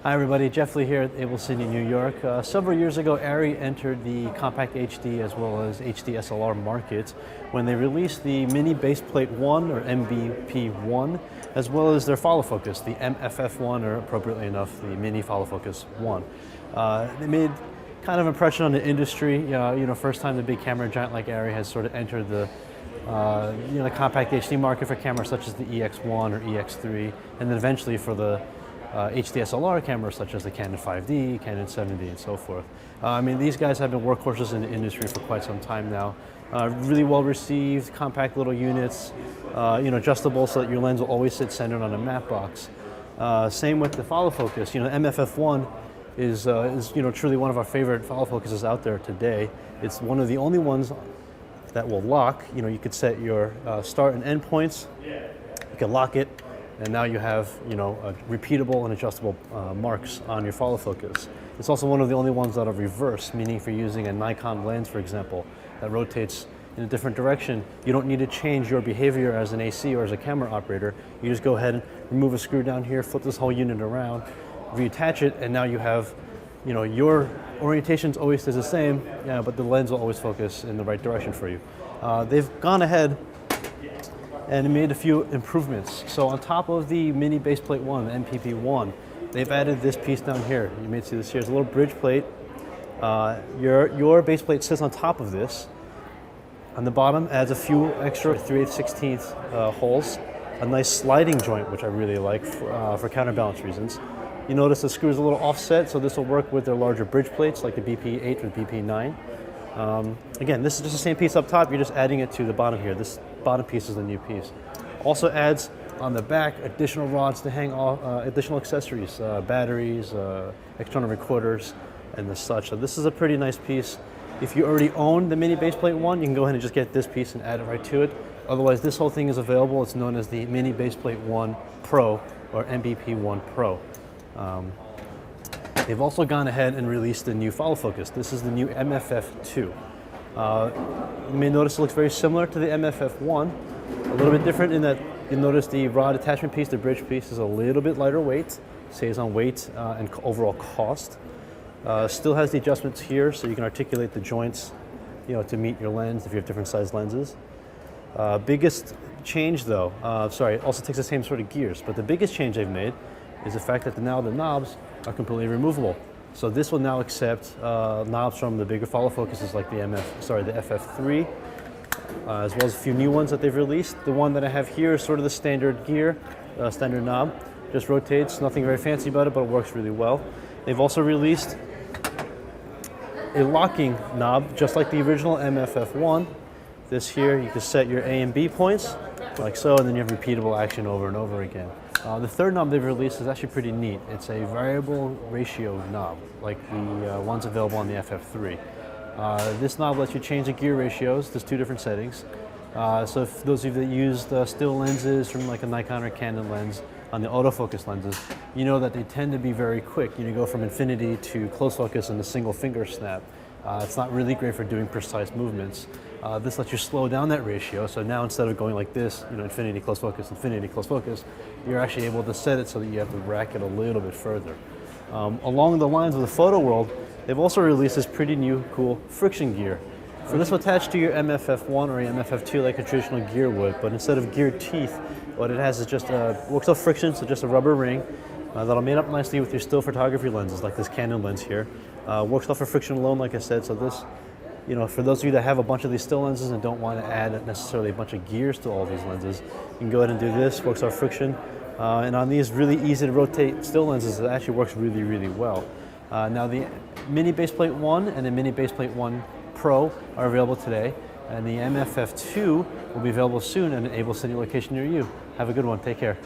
Hi everybody, Jeff Lee here at AbelCine in New York. Several years ago, Arri entered the compact HD as well as HDSLR market when they released the Mini Baseplate 1 or MBP-1 as well as their follow focus, the MFF-1 or appropriately enough, the Mini Follow Focus 1. They made kind of impression on the industry. First time the big camera giant like Arri has sort of entered the the compact HD market for cameras such as the EX1 or EX3, and then eventually for the HDSLR cameras such as the Canon 5D, Canon 7D, and so forth. These guys have been workhorses in the industry for quite some time now. Really well received, compact little units, adjustable so that your lens will always sit centered on a matte box. Same with the follow focus. MFF-1 is truly one of our favorite follow focuses out there today. It's one of the only ones that will lock. You could set your start and end points. You can lock it, and now you have repeatable and adjustable marks on your follow focus. It's also one of the only ones that are reverse, meaning if you're using a Nikon lens, for example, that rotates in a different direction, you don't need to change your behavior as an AC or as a camera operator. You just go ahead and remove a screw down here, flip this whole unit around, reattach it, and now you have, your orientation's always stays the same, but the lens will always focus in the right direction for you. They've gone ahead and made a few improvements. So on top of the Mini Baseplate 1, the MBP-1, they've added this piece down here. You may see this here. It's a little bridge plate. Your base plate sits on top of this. On the bottom adds a few extra 3/8/16 holes, a nice sliding joint, which I really like for counterbalance reasons. You notice the screw is a little offset, so this will work with their larger bridge plates like the BP-8 or BP-9. Again, this is just the same piece up top, you're just adding it to the bottom here. This bottom piece is the new piece. Also adds on the back additional rods to hang off, additional accessories, batteries, external recorders, and the such. So this is a pretty nice piece. If you already own the Mini Baseplate 1, you can go ahead and just get this piece and add it right to it. Otherwise, this whole thing is available. It's known as the Mini Baseplate 1 Pro or MBP-1 Pro. They've also gone ahead and released the new follow focus. This is the new MFF-2. You may notice it looks very similar to the MFF-1, a little bit different in that you'll notice the rod attachment piece, the bridge piece, is a little bit lighter weight, saves on weight and overall cost. Still has the adjustments here so you can articulate the joints to meet your lens if you have different size lenses. Biggest change though, it also takes the same sort of gears, but the biggest change they've made is the fact that now the knobs are completely removable. So this will now accept knobs from the bigger follow focuses like the FF3, as well as a few new ones that they've released. The one that I have here is sort of the standard gear, standard knob. Just rotates, nothing very fancy about it, but it works really well. They've also released a locking knob, just like the original MFF-1. This here, you can set your A and B points, like so, and then you have repeatable action over and over again. The third knob they've released is actually pretty neat. It's a variable ratio knob, like the ones available on the FF3. This knob lets you change the gear ratios. There's two different settings. So if those of you that used still lenses from like a Nikon or Canon lens on the autofocus lenses, you know that they tend to be very quick. You go from infinity to close focus in a single finger snap. It's not really great for doing precise movements. This lets you slow down that ratio, so now instead of going like this, infinity, close focus, you're actually able to set it so that you have to rack it a little bit further. Along the lines of the photo world, they've also released this pretty new, cool friction gear. So this will attach to your MFF-1 or your MFF-2 like a traditional gear would, but instead of gear teeth, what it has is just works off friction, so just a rubber ring that'll mate up nicely with your still photography lenses, like this Canon lens here. Works off of friction alone, like I said, so this, for those of you that have a bunch of these still lenses and don't want to add necessarily a bunch of gears to all these lenses, you can go ahead and do this, works off friction. And on these really easy to rotate still lenses, it actually works really, really well. Now the Mini Baseplate 1 and the Mini Baseplate 1 Pro are available today, and the MFF-2 will be available soon at an AbelCine location near you. Have a good one, take care.